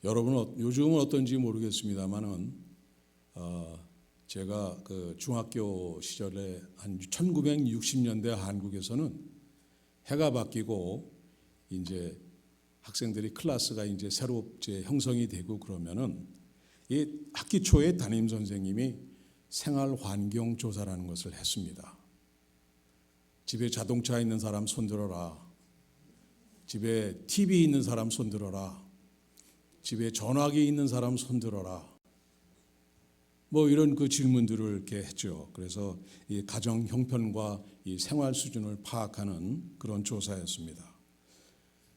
여러분은 요즘은 어떤지 모르겠습니다만은 제가 그 중학교 시절에 한 1960년대 한국에서는 해가 바뀌고 이제 학생들이 클래스가 이제 새로 형성이 되고 그러면은 이 학기 초에 담임 선생님이 생활 환경 조사라는 것을 했습니다. 집에 자동차 있는 사람 손들어라. 집에 TV 있는 사람 손들어라. 집에 전화기 있는 사람 손들어라. 뭐 이런 그 질문들을 이렇게 했죠. 그래서 이 가정 형편과 이 생활 수준을 파악하는 그런 조사였습니다.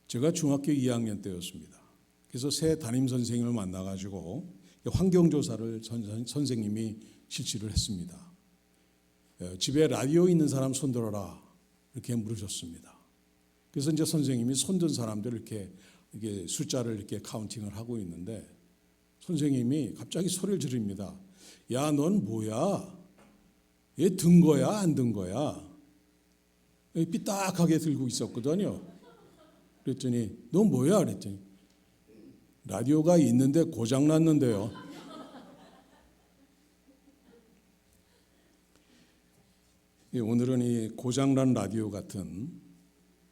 제가 중학교 2학년 때였습니다. 그래서 새 담임 선생님을 만나가지고 환경 조사를 선생님이 실시를 했습니다. 집에 라디오 있는 사람 손들어라 이렇게 물으셨습니다. 그래서 이제 선생님이 손든 사람들을 이렇게 숫자를 이렇게 카운팅을 하고 있는데 선생님이 갑자기 소리를 지릅니다. 야, 넌 뭐야? 얘 든 거야, 안 든 거야? 삐딱하게 들고 있었거든요. 그랬더니 너 뭐야? 그랬더니 라디오가 있는데 고장 났는데요. 오늘은 이 고장난 라디오 같은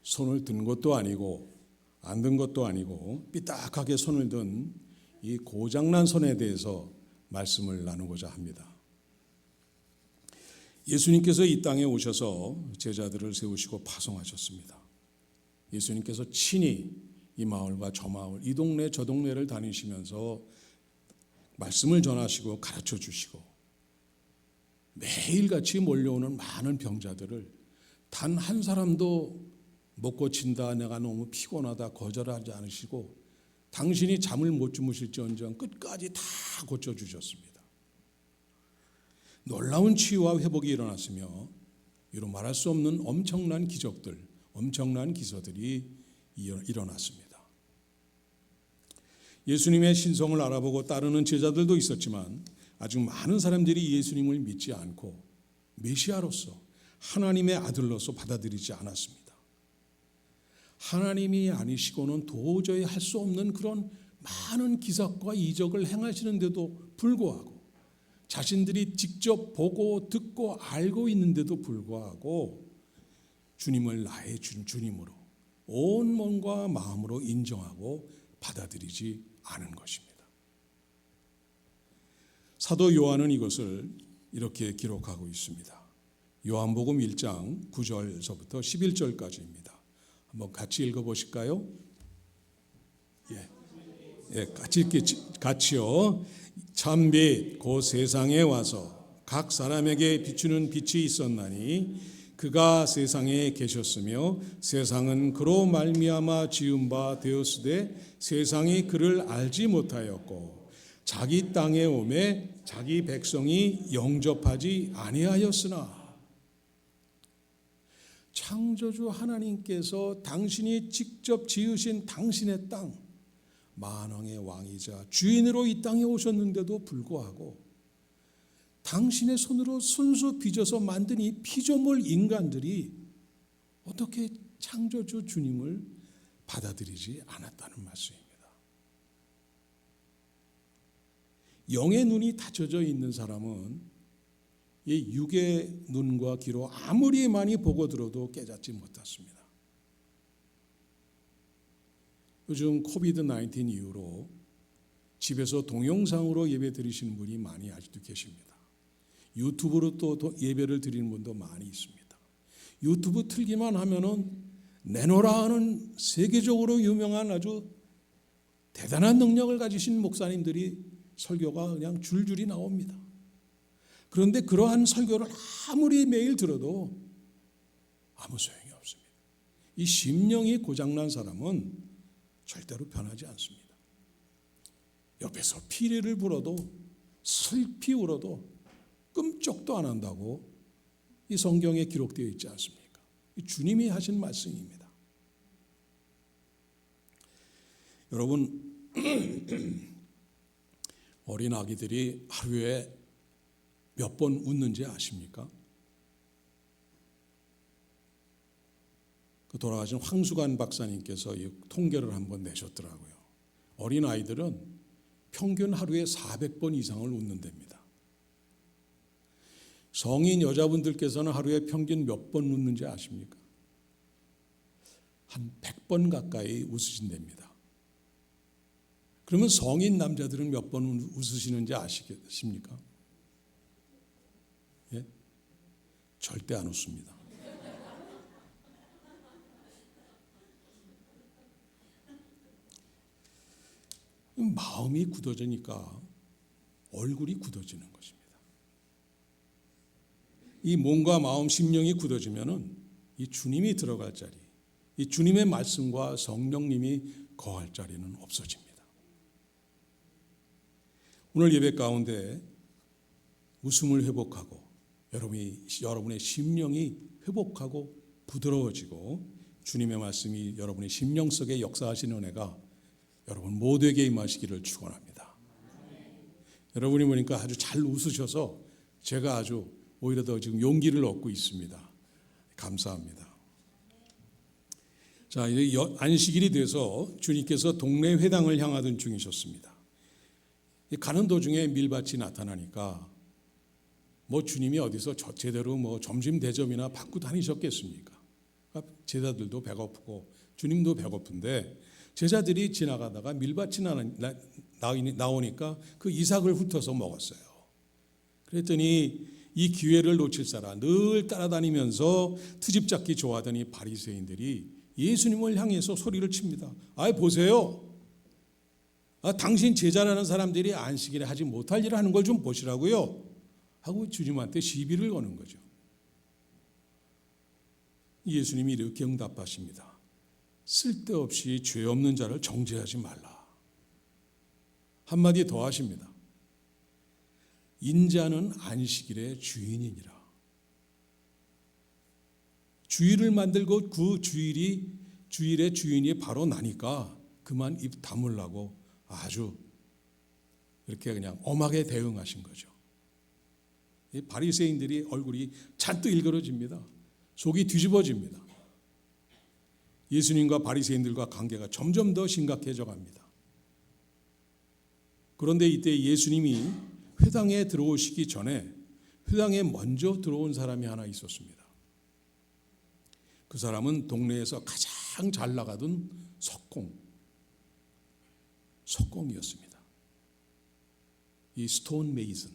손을 든 것도 아니고 안 든 것도 아니고 삐딱하게 손을 든 이 고장난 손에 대해서 말씀을 나누고자 합니다. 예수님께서 이 땅에 오셔서 제자들을 세우시고 파송하셨습니다. 예수님께서 친히 이 마을과 저 마을, 이 동네 저 동네를 다니시면서 말씀을 전하시고 가르쳐 주시고 매일같이 몰려오는 많은 병자들을 단 한 사람도 못 고친다, 내가 너무 피곤하다 거절하지 않으시고 당신이 잠을 못 주무실지언정 끝까지 다 고쳐주셨습니다. 놀라운 치유와 회복이 일어났으며 이로 말할 수 없는 엄청난 기적들, 엄청난 기사들이 일어났습니다. 예수님의 신성을 알아보고 따르는 제자들도 있었지만 아직 많은 사람들이 예수님을 믿지 않고 메시아로서 하나님의 아들로서 받아들이지 않았습니다. 하나님이 아니시고는 도저히 할 수 없는 그런 많은 기적과 이적을 행하시는데도 불구하고 자신들이 직접 보고 듣고 알고 있는데도 불구하고 주님을 나의 주님으로 온 몸과 마음으로 인정하고 받아들이지 않은 것입니다. 사도 요한은 이것을 이렇게 기록하고 있습니다. 요한복음 1장 9절서부터 11절까지입니다. 한번 같이 읽어보실까요? 같이요. 참빛 곧 세상에 와서 각 사람에게 비추는 빛이 있었나니 그가 세상에 계셨으며 세상은 그로 말미암아 지은 바 되었으되 세상이 그를 알지 못하였고 자기 땅에 오매 자기 백성이 영접하지 아니하였으나 창조주 하나님께서 당신이 직접 지으신 당신의 땅, 만왕의 왕이자 주인으로 이 땅에 오셨는데도 불구하고 당신의 손으로 손수 빚어서 만든 이 피조물 인간들이 어떻게 창조주 주님을 받아들이지 않았다는 말씀입니다. 영의 눈이 닫혀져 있는 사람은 이 육의 눈과 귀로 아무리 많이 보고 들어도 깨닫지 못했습니다. 요즘 코비드-19 이후로 집에서 동영상으로 예배 드리시는 분이 많이 아직도 계십니다. 유튜브로 또 예배를 드리는 분도 많이 있습니다. 유튜브 틀기만 하면은 내노라 하는 세계적으로 유명한 아주 대단한 능력을 가지신 목사님들이 설교가 그냥 줄줄이 나옵니다. 그런데 그러한 설교를 아무리 매일 들어도 아무 소용이 없습니다. 이 심령이 고장난 사람은 절대로 변하지 않습니다. 옆에서 피리를 불어도 슬피 울어도 끔찍도 안 한다고 이 성경에 기록되어 있지 않습니까? 이 주님이 하신 말씀입니다. 여러분, 어린 아기들이 하루에 몇 번 웃는지 아십니까? 그 돌아가신 황수관 박사님께서 이 통계를 한번 내셨더라고요. 어린 아이들은 평균 하루에 400번 이상을 웃는답니다. 성인 여자분들께서는 하루에 평균 몇 번 웃는지 아십니까? 한 100번 가까이 웃으신답니다. 그러면 성인 남자들은 몇 번 웃으시는지 아시겠습니까? 예? 절대 안 웃습니다. 마음이 굳어지니까 얼굴이 굳어지는 것입니다. 이 몸과 마음, 심령이 굳어지면은 이 주님이 들어갈 자리, 이 주님의 말씀과 성령님이 거할 자리는 없어집니다. 오늘 예배 가운데 웃음을 회복하고 여러분의 심령이 회복하고 부드러워지고 주님의 말씀이 여러분의 심령 속에 역사하시는 은혜가 여러분 모두에게 임하시기를 축원합니다. 여러분이 보니까 아주 잘 웃으셔서 제가 아주 오히려 더 지금 용기를 얻고 있습니다. 감사합니다. 자, 이제 안식일이 돼서 주님께서 동네 회당을 향하던 중이셨습니다. 가는 도중에 밀밭이 나타나니까 뭐 주님이 어디서 제대로 뭐 점심 대접이나 받고 다니셨겠습니까? 제자들도 배고프고 주님도 배고픈데 제자들이 지나가다가 밀밭이 나오니까 그 이삭을 훑어서 먹었어요. 그랬더니 이 기회를 놓칠 사람, 늘 따라다니면서 트집 잡기 좋아하던 이 바리새인들이 예수님을 향해서 소리를 칩니다. 아, 보세요. 당신 제자라는 사람들이 안식일에 하지 못할 일을 하는 걸 좀 보시라고요. 하고 주님한테 시비를 거는 거죠. 예수님이 이렇게 응답하십니다. 쓸데없이 죄 없는 자를 정죄하지 말라. 한마디 더 하십니다. 인자는 안식일의 주인이니라. 주일을 만들고 그 주일의 주인이 바로 나니까 그만 입 다물라고 아주 이렇게 그냥 엄하게 대응하신 거죠. 이 바리새인들이 얼굴이 잔뜩 일그러집니다. 속이 뒤집어집니다. 예수님과 바리새인들과 관계가 점점 더 심각해져 갑니다. 그런데 이때 예수님이 회당에 들어오시기 전에 회당에 먼저 들어온 사람이 하나 있었습니다. 그 사람은 동네에서 가장 잘 나가던 석공이었습니다. 이 스톤 메이슨,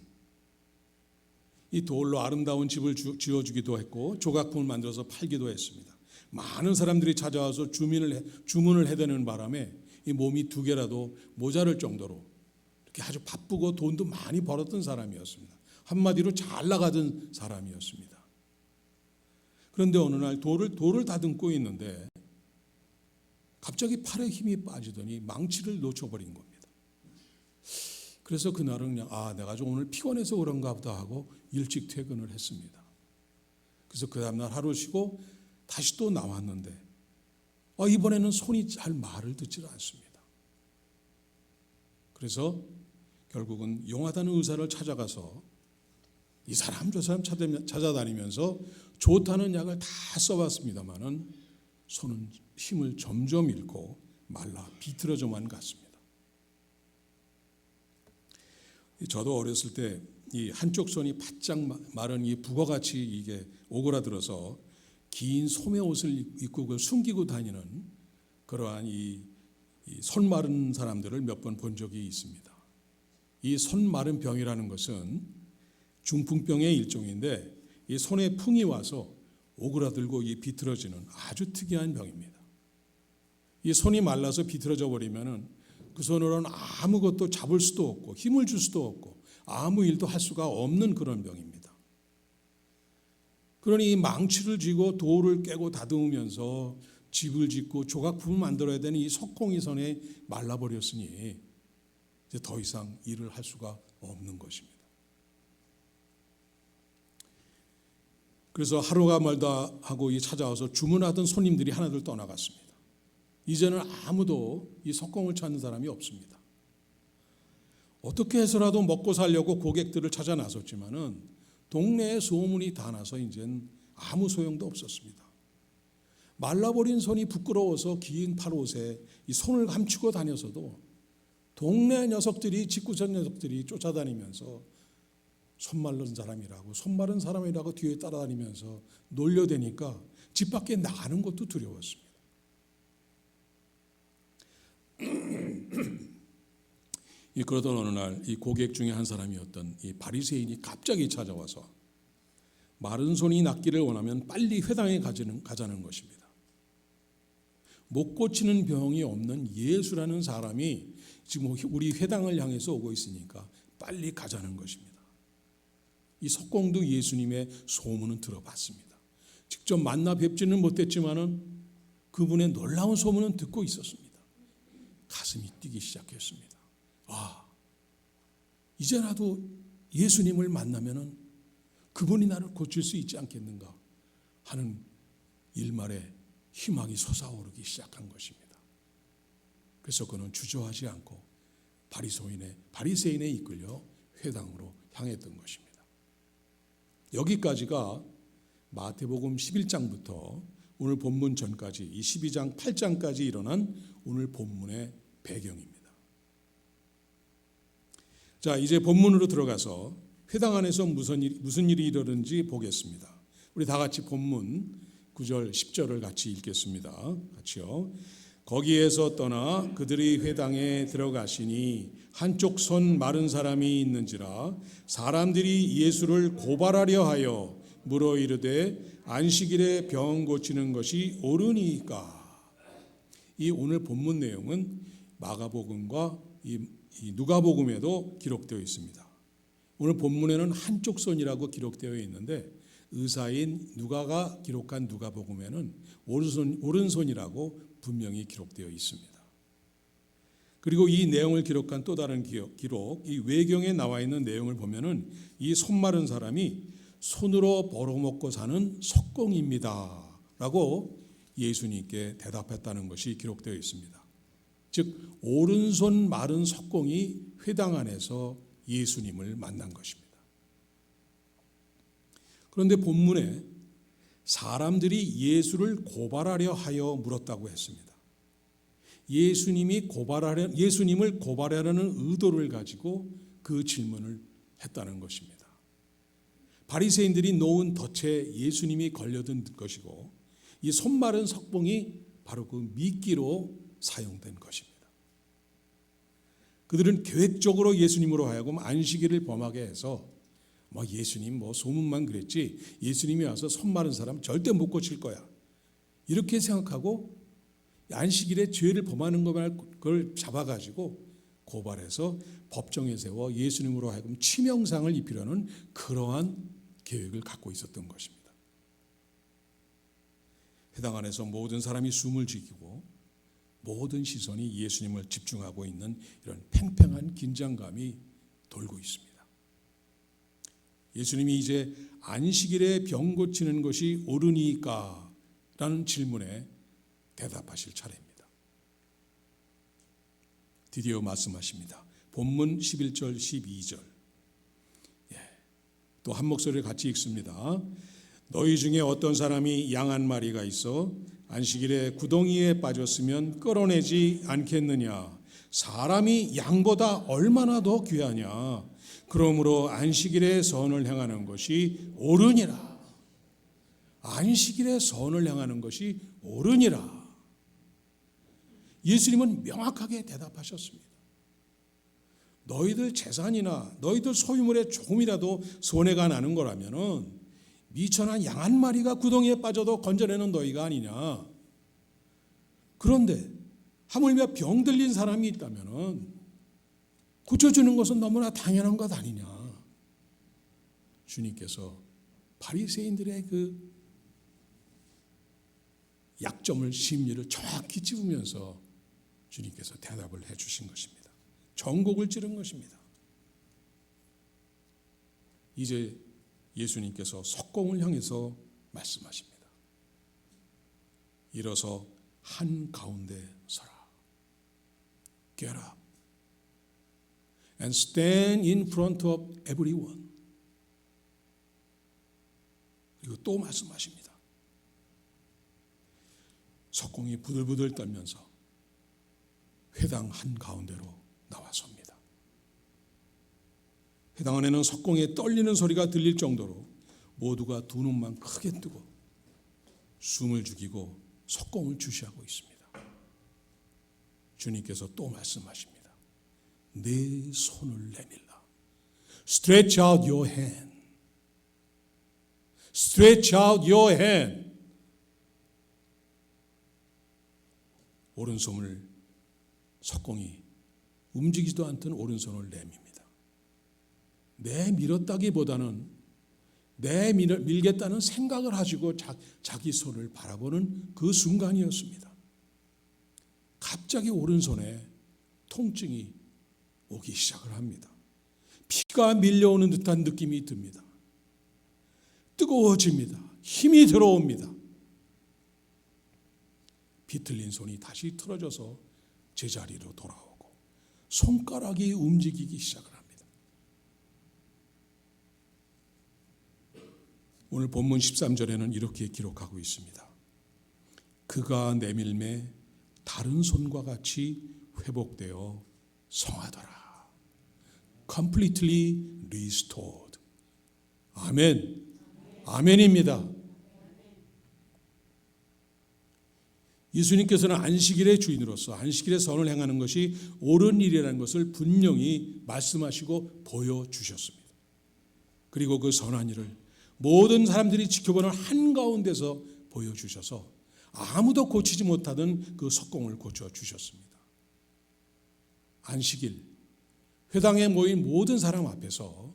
이 돌로 아름다운 집을 지어주기도 했고 조각품을 만들어서 팔기도 했습니다. 많은 사람들이 찾아와서 주문을 해대는 바람에 이 몸이 두 개라도 모자랄 정도로 이렇게 아주 바쁘고 돈도 많이 벌었던 사람이었습니다. 한마디로 잘 나가던 사람이었습니다. 그런데 어느 날 돌을 다듬고 있는데 갑자기 팔에 힘이 빠지더니 망치를 놓쳐버린 겁니다. 그래서 그날은 그냥 내가 좀 오늘 피곤해서 그런가 보다 하고 일찍 퇴근을 했습니다. 그래서 그 다음날 하루 쉬고 다시 또 나왔는데 이번에는 손이 잘 말을 듣질 않습니다. 그래서 결국은 용하다는 의사를 찾아가서 이 사람 저 사람 찾아다니면서 좋다는 약을 다 써봤습니다마는 손은 힘을 점점 잃고 말라 비틀어져만 갔습니다. 저도 어렸을 때 이 한쪽 손이 바짝 마른 이 북어같이 이게 오그라들어서 긴 소매 옷을 입고 그걸 숨기고 다니는 그러한 이 손 마른 사람들을 몇 번 본 적이 있습니다. 이 손 마른 병이라는 것은 중풍병의 일종인데 이 손에 풍이 와서 오그라들고 이 비틀어지는 아주 특이한 병입니다. 이 손이 말라서 비틀어져 버리면은 그 손으로는 아무것도 잡을 수도 없고 힘을 줄 수도 없고 아무 일도 할 수가 없는 그런 병입니다. 그러니 이 망치를 쥐고 돌을 깨고 다듬으면서 집을 짓고 조각품을 만들어야 되는 이 석공이 손에 말라버렸으니 이제 더 이상 일을 할 수가 없는 것입니다. 그래서 하루가 멀다 하고 찾아와서 주문하던 손님들이 하나둘 떠나갔습니다. 이제는 아무도 이 석공을 찾는 사람이 없습니다. 어떻게 해서라도 먹고 살려고 고객들을 찾아 나섰지만은 동네에 소문이 다 나서 이제는 아무 소용도 없었습니다. 말라버린 손이 부끄러워서 긴 팔옷에 이 손을 감추고 다녀서도 동네 녀석들이, 직구선 녀석들이 쫓아다니면서 손 마른 사람이라고 뒤에 따라다니면서 놀려대니까 집 밖에 나가는 것도 두려웠습니다. 그러던 어느 날 이 고객 중에 한 사람이었던 이 바리새인이 갑자기 찾아와서 마른 손이 낫기를 원하면 빨리 회당에 가자는 것입니다. 못 고치는 병이 없는 예수라는 사람이 지금 우리 회당을 향해서 오고 있으니까 빨리 가자는 것입니다. 이 석공도 예수님의 소문은 들어봤습니다. 직접 만나 뵙지는 못했지만은 그분의 놀라운 소문은 듣고 있었습니다. 가슴이 뛰기 시작했습니다. 이제라도 예수님을 만나면은 그분이 나를 고칠 수 있지 않겠는가 하는 일말의 희망이 솟아오르기 시작한 것입니다. 그래서 그는 주저하지 않고 바리새인에 이끌려 회당으로 향했던 것입니다. 여기까지가 마태복음 11장부터 오늘 본문 전까지 이 12장 8장까지 일어난 오늘 본문의 배경입니다. 자, 이제 본문으로 들어가서 회당 안에서 무슨 일이 일어는지 보겠습니다. 우리 다 같이 본문 9절 10절을 같이 읽겠습니다. 같이요. 거기에서 떠나 그들이 회당에 들어가시니 한쪽 손 마른 사람이 있는지라 사람들이 예수를 고발하려 하여 물어 이르되 안식일에 병 고치는 것이 옳으니까. 이 오늘 본문 내용은 마가복음과 이 누가복음에도 기록되어 있습니다. 오늘 본문에는 한쪽 손이라고 기록되어 있는데 의사인 누가가 기록한 누가복음에는 오른손이라고 분명히 기록되어 있습니다. 그리고 이 내용을 기록한 또 다른 기록, 이 외경에 나와 있는 내용을 보면은 이 손 마른 사람이 손으로 벌어먹고 사는 석공입니다라고 예수님께 대답했다는 것이 기록되어 있습니다. 즉 오른손 마른 석공이 회당 안에서 예수님을 만난 것입니다. 그런데 본문에 사람들이 예수를 고발하려 하여 물었다고 했습니다. 예수님을 고발하려는 의도를 가지고 그 질문을 했다는 것입니다. 바리새인들이 놓은 덫에 예수님이 걸려든 것이고 이 손 마른 석봉이 바로 그 미끼로 사용된 것입니다. 그들은 계획적으로 예수님으로 하여금 안식일을 범하게 해서 예수님 소문만 그랬지 예수님이 와서 손 마른 사람 절대 못 고칠 거야. 이렇게 생각하고 안식일에 죄를 범하는 걸 잡아가지고 고발해서 법정에 세워 예수님으로 하여금 치명상을 입히려는 그러한 계획을 갖고 있었던 것입니다. 회당 안에서 모든 사람이 숨을 죽이고 모든 시선이 예수님을 집중하고 있는 이런 팽팽한 긴장감이 돌고 있습니다. 예수님이 이제 안식일에 병 고치는 것이 옳으니까 라는 질문에 대답하실 차례입니다. 드디어 말씀하십니다. 본문 11절 12절 또 한 목소리를 같이 읽습니다. 너희 중에 어떤 사람이 양 한 마리가 있어 안식일에 구덩이에 빠졌으면 끌어내지 않겠느냐. 사람이 양보다 얼마나 더 귀하냐. 그러므로 안식일에 선을 행하는 것이 옳으니라. 안식일에 선을 행하는 것이 옳으니라. 예수님은 명확하게 대답하셨습니다. 너희들 재산이나 너희들 소유물에 조금이라도 손해가 나는 거라면은 미천한 양 한 마리가 구덩이에 빠져도 건져내는 너희가 아니냐. 그런데 하물며 병 들린 사람이 있다면은 고쳐주는 것은 너무나 당연한 것 아니냐. 주님께서 바리새인들의 그 약점을 심리를 정확히 찝으면서 주님께서 대답을 해주신 것입니다. 전곡을 찌른 것입니다. 이제 예수님께서 석공을 향해서 말씀하십니다. 일어서 한가운데 서라. Get up and stand in front of everyone. 그리고 또 말씀하십니다. 석공이 부들부들 떨면서 회당 한가운데로 나와섭니다. 해당 안에는 석공에 떨리는 소리가 들릴 정도로 모두가 두 눈만 크게 뜨고 숨을 죽이고 석공을 주시하고 있습니다. 주님께서 또 말씀하십니다. 내 손을 내밀라. Stretch out your hand. Stretch out your hand. 오른손을 석공이 움직이지도 않던 오른손을 내밉니다. 내밀었다기보다는 내밀겠다는 생각을 가지고 자기 손을 바라보는 그 순간이었습니다. 갑자기 오른손에 통증이 오기 시작을 합니다. 피가 밀려오는 듯한 느낌이 듭니다. 뜨거워집니다. 힘이 들어옵니다. 비틀린 손이 다시 틀어져서 제자리로 돌아오고 손가락이 움직이기 시작을 합니다. 오늘 본문 13절에는 이렇게 기록하고 있습니다. 그가 내밀매 다른 손과 같이 회복되어 성하더라. Completely restored. 아멘. 아멘입니다. 예수님께서는 안식일의 주인으로서 안식일의 선을 행하는 것이 옳은 일이라는 것을 분명히 말씀하시고 보여주셨습니다. 그리고 그 선한 일을 모든 사람들이 지켜보는 한가운데서 보여주셔서 아무도 고치지 못하던 그 석공을 고쳐주셨습니다. 안식일 회당에 모인 모든 사람 앞에서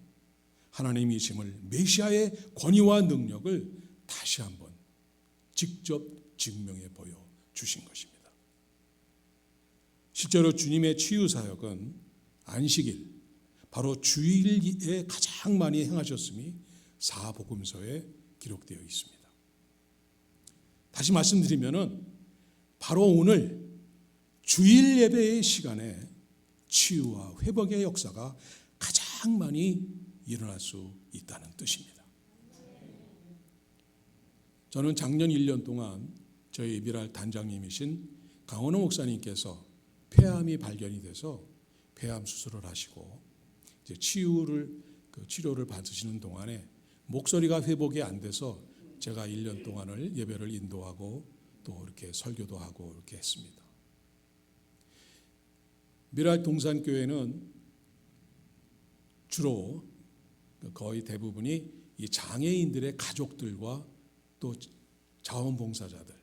하나님이심을 메시아의 권위와 능력을 다시 한번 직접 증명해 보여주신 것입니다. 실제로 주님의 치유사역은 안식일 바로 주일에 가장 많이 행하셨음이 사복음서에 기록되어 있습니다. 다시 말씀드리면은 바로 오늘 주일 예배의 시간에 치유와 회복의 역사가 가장 많이 일어날 수 있다는 뜻입니다. 저는 작년 1년 동안 저희 미랄 단장님이신 강원호 목사님께서 폐암이 발견이 돼서 폐암 수술을 하시고 이제 치료를 받으시는 동안에 목소리가 회복이 안 돼서 제가 1년 동안을 예배를 인도하고 또 이렇게 설교도 하고 이렇게 했습니다. 미랄 동산교회는 주로 거의 대부분이 이 장애인들의 가족들과 또 자원봉사자들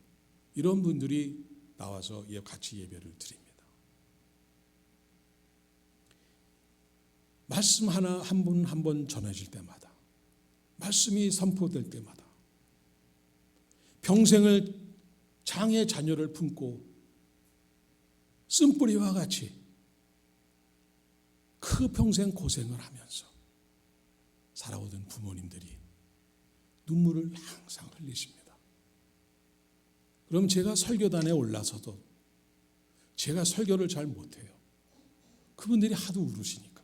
이런 분들이 나와서 같이 예배를 드립니다. 말씀 하나 한 분 한 번 전해질 때마다 말씀이 선포될 때마다 평생을 장애 자녀를 품고 쓴뿌리와 같이 그 평생 고생을 하면서 살아오던 부모님들이 눈물을 항상 흘리십니다. 그럼 제가 설교단에 올라서도 제가 설교를 잘 못해요. 그분들이 하도 울으시니까.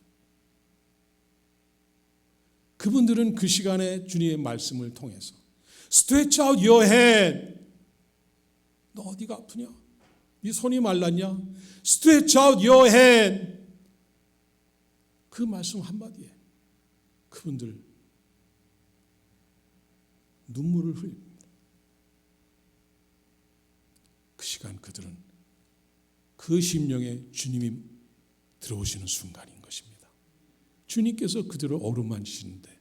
그분들은 그 시간에 주님의 말씀을 통해서 Stretch out your hand. 너 어디가 아프냐? 네 손이 말랐냐? Stretch out your hand. 그 말씀 한마디에 그분들 눈물을 흘립니다. 그 시간 그들은 그 심령에 주님이 들어오시는 순간인 것입니다. 주님께서 그들을 어루만지시는데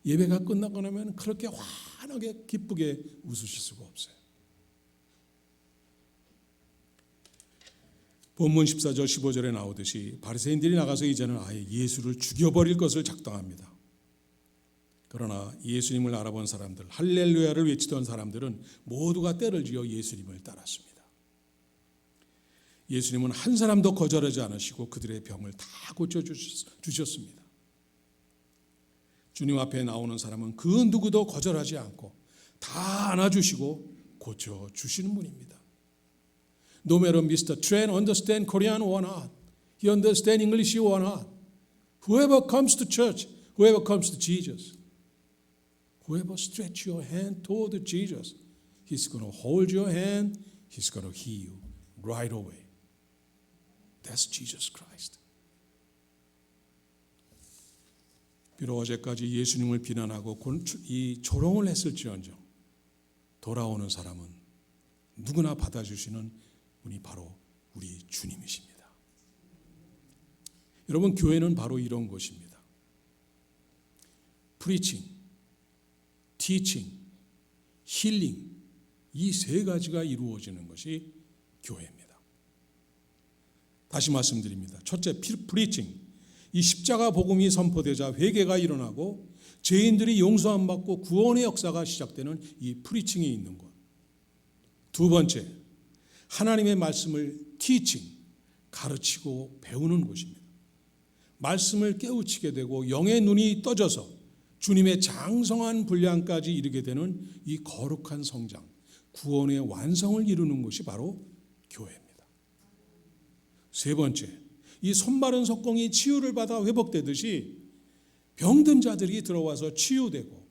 예배가 끝나고 나면 그렇게 환하게 기쁘게 웃으실 수가 없어요. 본문 14절 15절에 나오듯이 바리새인들이 나가서 이제는 아예 예수를 죽여버릴 것을 작정합니다. 그러나 예수님을 알아본 사람들, 할렐루야를 외치던 사람들은 모두가 떼를 지어 예수님을 따랐습니다. 예수님은 한 사람도 거절하지 않으시고 그들의 병을 다 고쳐주셨습니다. 주님 앞에 나오는 사람은 그 누구도 거절하지 않고 다 안아주시고 고쳐주시는 분입니다. No matter Mr. Tran understand Korean or not, he understand English or not. Whoever comes to church, whoever comes to Jesus, whoever stretch your hand toward Jesus, He's going to hold your hand, He's going to heal you right away. That's Jesus Christ. 비록 어제까지 예수님을 비난하고 이 조롱을 했을지언정 돌아오는 사람은 누구나 받아주시는 분이 바로 우리 주님이십니다. 여러분, 교회는 바로 이런 곳입니다. 프리칭, 티칭, 힐링, 이 세 가지가 이루어지는 것이 교회입니다. 다시 말씀드립니다. 첫째, 프리칭. 이 십자가 복음이 선포되자 회개가 일어나고 죄인들이 용서함 받고 구원의 역사가 시작되는 이 프리칭이 있는 것. 두 번째, 하나님의 말씀을 티칭, 가르치고 배우는 곳입니다. 말씀을 깨우치게 되고 영의 눈이 떠져서 주님의 장성한 분량까지 이르게 되는 이 거룩한 성장, 구원의 완성을 이루는 것이 바로 교회입니다. 세 번째, 이 손마른 석공이 치유를 받아 회복되듯이 병든 자들이 들어와서 치유되고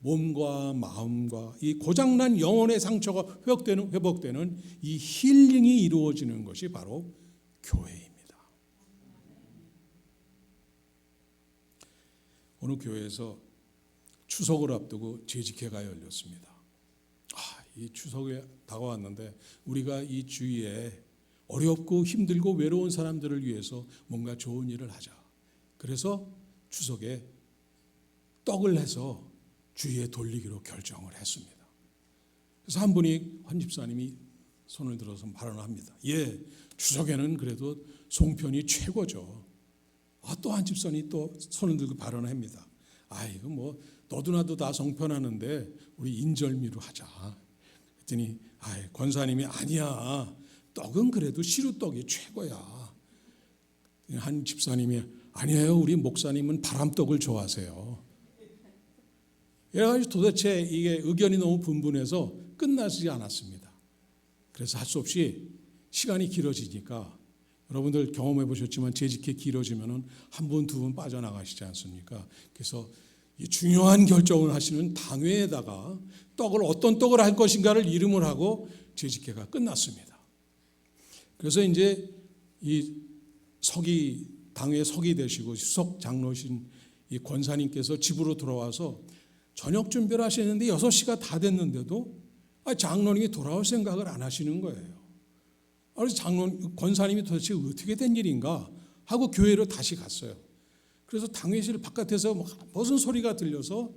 몸과 마음과 이 고장난 영혼의 상처가 회복되는 이 힐링이 이루어지는 것이 바로 교회입니다. 어느 교회에서 추석을 앞두고 재직회가 열렸습니다. 이 추석이 다가왔는데 우리가 이 주위에 어렵고 힘들고 외로운 사람들을 위해서 뭔가 좋은 일을 하자. 그래서 추석에 떡을 해서 주위에 돌리기로 결정을 했습니다. 그래서 한 집사님이 손을 들어서 발언합니다. 예, 추석에는 그래도 송편이 최고죠. 또 한 집사님이 또 손을 들고 발언합니다. 이거 뭐 너도 나도 다 송편하는데 우리 인절미로 하자. 그랬더니 권사님이 아니야. 떡은 그래도 시루떡이 최고야. 한 집사님이 아니에요. 우리 목사님은 바람떡을 좋아하세요. 이래가지고 도대체 이게 의견이 너무 분분해서 끝나지 않았습니다. 그래서 할 수 없이 시간이 길어지니까 여러분들 경험해 보셨지만 재직회 길어지면은 한 분, 두 분 빠져나가시지 않습니까? 그래서 이 중요한 결정을 하시는 당회에다가 어떤 떡을 할 것인가를 이름을 하고 재직회가 끝났습니다. 그래서 이제 이 당회 서기 되시고 수석 장로신 이 권사님께서 집으로 돌아와서 저녁 준비를 하시는데 6시가 다 됐는데도 장로님이 돌아올 생각을 안 하시는 거예요. 그래서 권사님이 도대체 어떻게 된 일인가 하고 교회로 다시 갔어요. 그래서 당회실 바깥에서 무슨 소리가 들려서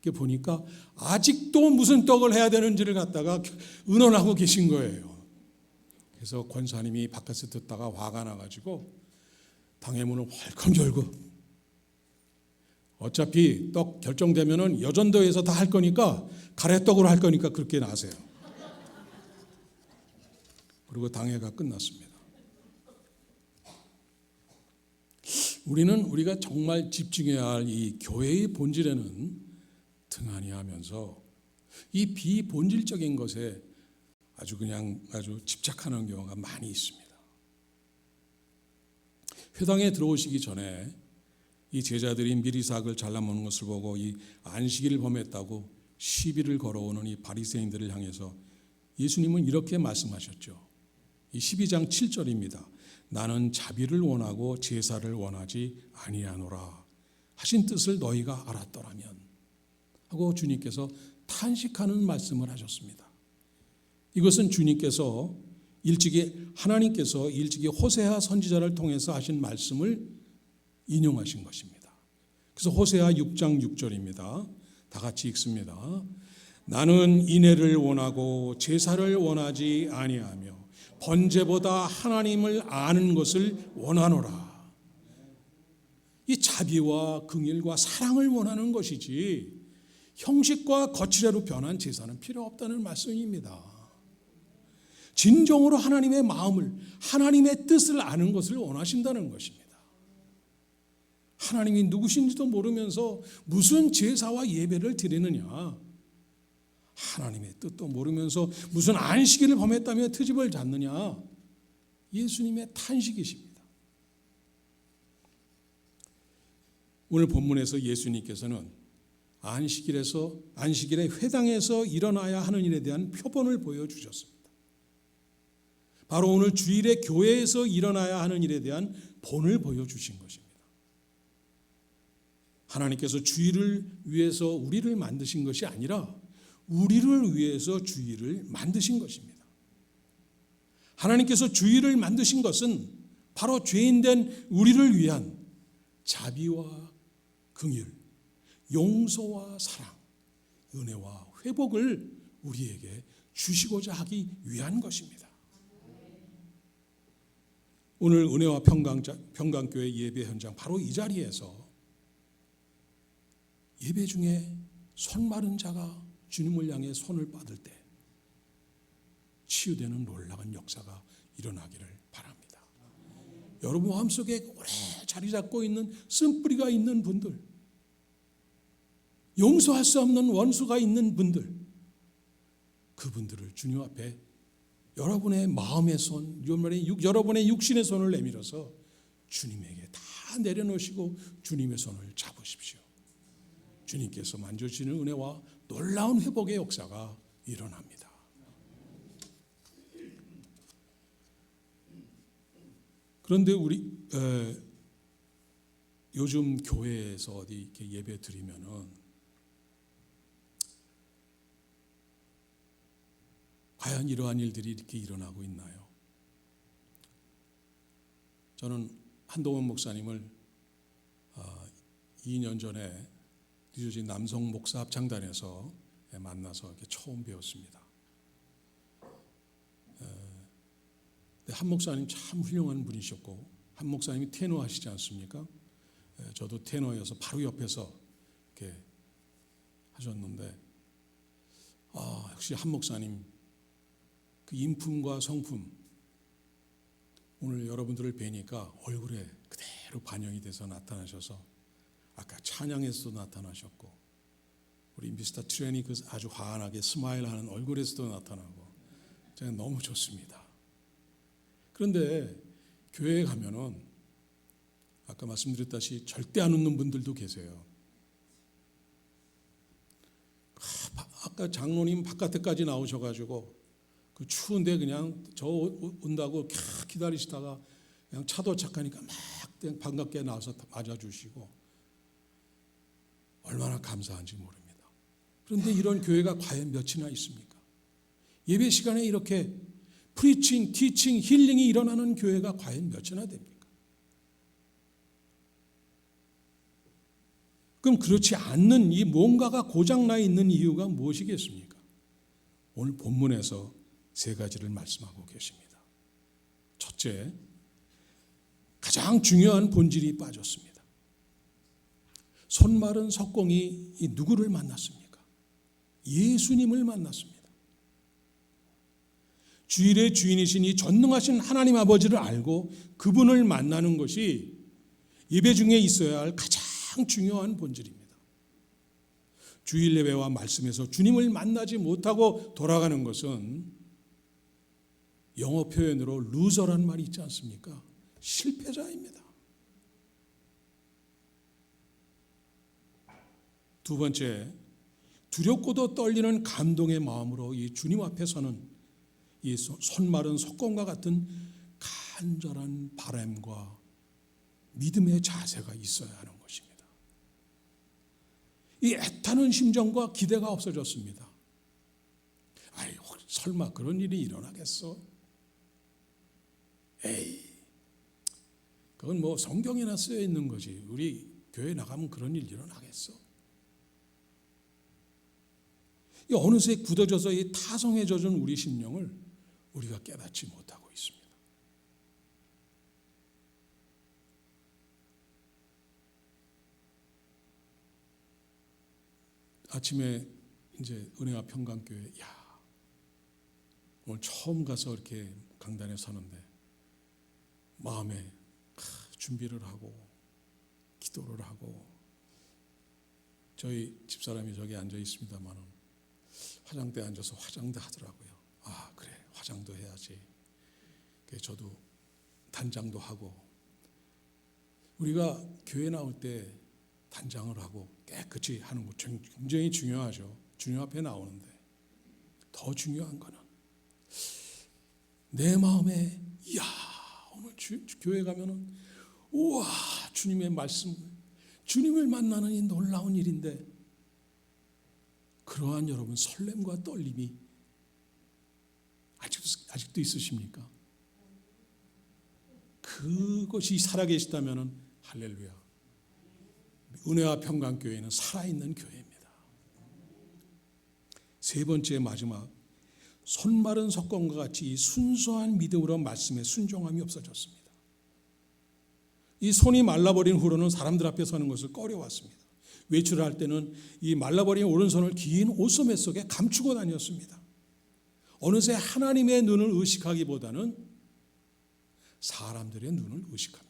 이렇게 보니까 아직도 무슨 떡을 해야 되는지를 갖다가 의논하고 계신 거예요. 그래서 권사님이 바깥에서 듣다가 화가 나가지고 당회문을 활컥 열고 어차피 떡 결정되면은 여전도에서 다 할 거니까 가래떡으로 할 거니까 그렇게 나세요. 그리고 당회가 끝났습니다. 우리가 정말 집중해야 할 이 교회의 본질에는 등한히 하면서 이 비본질적인 것에 아주 집착하는 경우가 많이 있습니다. 회당에 들어오시기 전에 이 제자들이 미리삭을 잘라먹는 것을 보고 이 안식일을 범했다고 시비를 걸어오는 이 바리새인들을 향해서 예수님은 이렇게 말씀하셨죠. 이 12장 7절입니다. 나는 자비를 원하고 제사를 원하지 아니하노라 하신 뜻을 너희가 알았더라면 하고 주님께서 탄식하는 말씀을 하셨습니다. 이것은 하나님께서 일찍이 호세아 선지자를 통해서 하신 말씀을 인용하신 것입니다. 그래서 호세아 6장 6절입니다. 다 같이 읽습니다. 나는 인애를 원하고 제사를 원하지 아니하며 번제보다 하나님을 아는 것을 원하노라. 이 자비와 긍휼과 사랑을 원하는 것이지 형식과 거칠애로 변한 제사는 필요 없다는 말씀입니다. 진정으로 하나님의 마음을, 하나님의 뜻을 아는 것을 원하신다는 것입니다. 하나님이 누구신지도 모르면서 무슨 제사와 예배를 드리느냐, 하나님의 뜻도 모르면서 무슨 안식일을 범했다며 트집을 잡느냐, 예수님의 탄식이십니다. 오늘 본문에서 예수님께서는 안식일에 회당에서 일어나야 하는 일에 대한 표본을 보여주셨습니다. 바로 오늘 주일에 교회에서 일어나야 하는 일에 대한 본을 보여주신 것입니다. 하나님께서 주일을 위해서 우리를 만드신 것이 아니라 우리를 위해서 주일을 만드신 것입니다. 하나님께서 주일을 만드신 것은 바로 죄인된 우리를 위한 자비와 긍휼, 용서와 사랑, 은혜와 회복을 우리에게 주시고자 하기 위한 것입니다. 오늘 은혜와 평강교회 예배 현장 바로 이 자리에서 예배 중에 손 마른 자가 주님을 향해 손을 뻗을 때 치유되는 놀라운 역사가 일어나기를 바랍니다. 여러분 마음속에 오래 자리 잡고 있는 쓴뿌리가 있는 분들, 용서할 수 없는 원수가 있는 분들, 그분들을 주님 앞에 여러분의 마음의 손, 여러분의 육신의 손을 내밀어서 주님에게 다 내려놓으시고 주님의 손을 잡으십시오. 주님께서 만져주시는 은혜와 놀라운 회복의 역사가 일어납니다. 그런데 우리 요즘 교회에서 어디 이렇게 예배 드리면은 과연 이러한 일들이 이렇게 일어나고 있나요? 저는 한동원 목사님을 2년 전에 뉴저지 남성 목사 합창단에서 만나서 이렇게 처음 배웠습니다. 한 목사님 참 훌륭한 분이셨고, 한 목사님이 테너 하시지 않습니까? 저도 테너여서 바로 옆에서 이렇게 하셨는데, 역시 한 목사님 그 인품과 성품, 오늘 여러분들을 뵈니까 얼굴에 그대로 반영이 돼서 나타나셔서 아까 찬양에서도 나타나셨고, 우리 미스터 트레니 그 아주 환하게 스마일하는 얼굴에서도 나타나고, 제가 너무 좋습니다. 그런데 교회에 가면은 아까 말씀드렸다시피 절대 안 웃는 분들도 계세요. 아까 장로님 바깥에까지 나오셔가지고 그 추운데 그냥 저 온다고 기다리시다가 그냥 차 도착하니까 막 그냥 반갑게 나와서 맞아주시고 얼마나 감사한지 모릅니다. 그런데 이런 교회가 과연 몇이나 있습니까? 예배 시간에 이렇게 프리칭, 티칭, 힐링이 일어나는 교회가 과연 몇이나 됩니까? 그럼 그렇지 않는 이 뭔가가 고장나 있는 이유가 무엇이겠습니까? 오늘 본문에서 세 가지를 말씀하고 계십니다. 첫째, 가장 중요한 본질이 빠졌습니다. 손 마른 석공이 누구를 만났습니까? 예수님을 만났습니다. 주일의 주인이신 이 전능하신 하나님 아버지를 알고 그분을 만나는 것이 예배 중에 있어야 할 가장 중요한 본질입니다. 주일 예배와 말씀에서 주님을 만나지 못하고 돌아가는 것은 영어 표현으로 루저란 말이 있지 않습니까? 실패자입니다. 두 번째, 두렵고도 떨리는 감동의 마음으로 이 주님 앞에 서는 이 손마른 석공과 같은 간절한 바람과 믿음의 자세가 있어야 하는 것입니다. 이 애타는 심정과 기대가 없어졌습니다. 아이, 설마 그런 일이 일어나겠어? 에이, 그건 뭐 성경에나 쓰여 있는 거지. 우리 교회 나가면 그런 일 일어나겠어? 이 어느새 굳어져서 이 타성에 젖은 우리 심령을 우리가 깨닫지 못하고 있습니다. 아침에 이제 은혜와 평강교회, 오늘 처음 가서 이렇게 강단에 서는데 마음에 준비를 하고 기도를 하고, 저희 집사람이 저기 앉아 있습니다만은 화장대에 앉아서 화장도 하더라고요. 그래, 화장도 해야지. 저도 단장도 하고, 우리가 교회 나올 때 단장을 하고 깨끗이 하는 거 굉장히 중요하죠. 주님 앞에 나오는데 더 중요한 거는 내 마음에 이야, 오늘 교회 가면은 우와, 주님의 말씀, 주님을 만나는 이 놀라운 일인데, 그러한 여러분 설렘과 떨림이 아직도 있으십니까? 그것이 살아계시다면 할렐루야. 은혜와 평강교회는 살아있는 교회입니다. 세 번째, 마지막, 손마른 석권과 같이 순수한 믿음으로 말씀에 순종함이 없어졌습니다. 이 손이 말라버린 후로는 사람들 앞에 서는 것을 꺼려왔습니다. 외출할 때는 이 말라버린 오른손을 긴 옷소매 속에 감추고 다녔습니다. 어느새 하나님의 눈을 의식하기보다는 사람들의 눈을 의식합니다.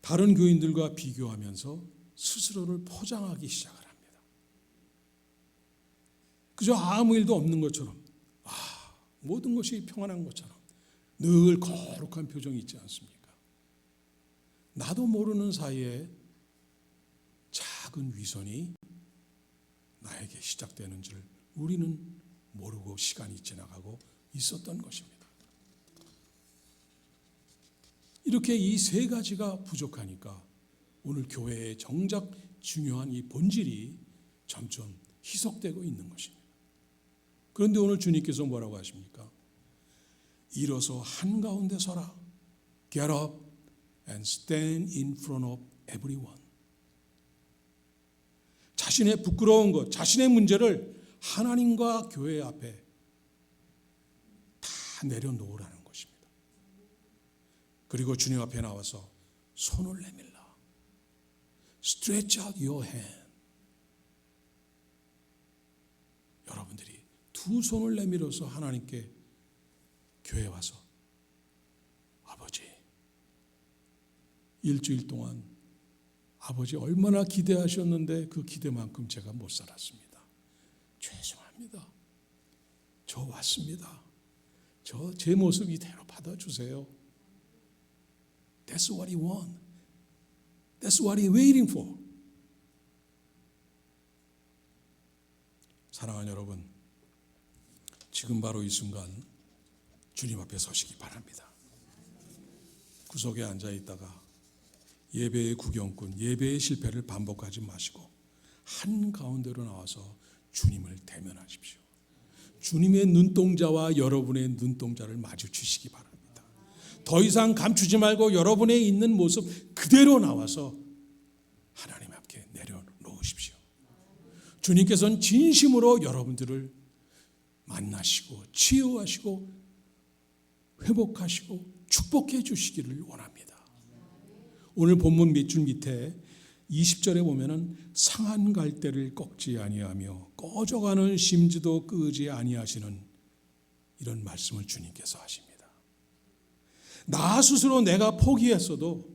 다른 교인들과 비교하면서 스스로를 포장하기 시작을 합니다. 그저 아무 일도 없는 것처럼, 모든 것이 평안한 것처럼 늘 거룩한 표정이 있지 않습니까? 나도 모르는 사이에 작은 위선이 나에게 시작되는 줄 우리는 모르고 시간이 지나가고 있었던 것입니다. 이렇게 이 세 가지가 부족하니까 오늘 교회의 정작 중요한 이 본질이 점점 희석되고 있는 것입니다. 그런데 오늘 주님께서 뭐라고 하십니까? 일어서 한가운데 서라. Get up and stand in front of everyone. 자신의 부끄러운 것, 자신의 문제를 하나님과 교회 앞에 다 내려놓으라는 것입니다. 그리고 주님 앞에 나와서 손을 내밀라. Stretch out your hand. 여러분들이 두 손을 내밀어서 하나님께 교회에 와서 아버지, 일주일 동안 아버지 얼마나 기대하셨는데 그 기대만큼 제가 못 살았습니다. 죄송합니다. 저 왔습니다. 저 제 모습 이대로 받아주세요. That's what he wants. That's what he's waiting for. 사랑하는 여러분, 지금 바로 이 순간 주님 앞에 서시기 바랍니다. 구석에 앉아 있다가 예배의 구경꾼, 예배의 실패를 반복하지 마시고 한가운데로 나와서 주님을 대면하십시오. 주님의 눈동자와 여러분의 눈동자를 마주치시기 바랍니다. 더 이상 감추지 말고 여러분의 있는 모습 그대로 나와서 하나님 앞에 내려놓으십시오. 주님께서는 진심으로 여러분들을 만나시고 치유하시고 회복하시고 축복해 주시기를 원합니다. 오늘 본문 밑줄 밑에 20절에 보면은 상한 갈대를 꺾지 아니하며 꺼져가는 심지도 끄지 아니하시는 이런 말씀을 주님께서 하십니다. 나 스스로 내가 포기했어도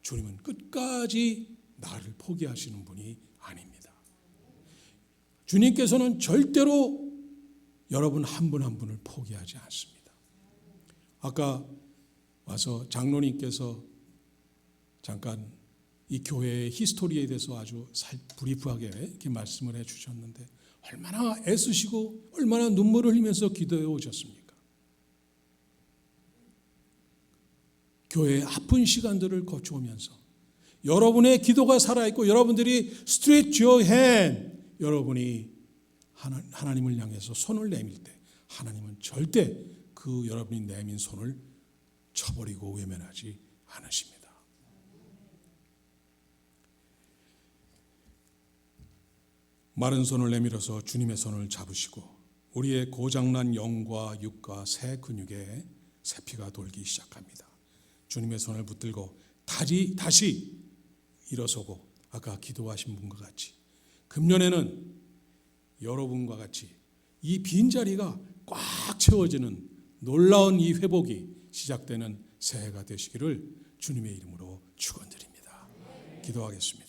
주님은 끝까지 나를 포기하시는 분이 아닙니다. 주님께서는 절대로 여러분 한 분 한 분을 포기하지 않습니다. 아까 와서 장로님께서 잠깐 이 교회의 히스토리에 대해서 아주 브리프하게 이렇게 말씀을 해 주셨는데 얼마나 애쓰시고 얼마나 눈물을 흘리면서 기도해 오셨습니까? 교회의 아픈 시간들을 거쳐오면서 여러분의 기도가 살아있고 여러분들이 stretch your hand, 여러분이 하나님을 향해서 손을 내밀 때 하나님은 절대 그 여러분이 내민 손을 쳐버리고 외면하지 않으십니다. 마른 손을 내밀어서 주님의 손을 잡으시고 우리의 고장난 영과 육과 새 근육에 새 피가 돌기 시작합니다. 주님의 손을 붙들고 다시 일어서고 아까 기도하신 분과 같이 금년에는 여러분과 같이 이 빈자리가 꽉 채워지는 놀라운 이 회복이 시작되는 새해가 되시기를 주님의 이름으로 축원드립니다. 기도하겠습니다.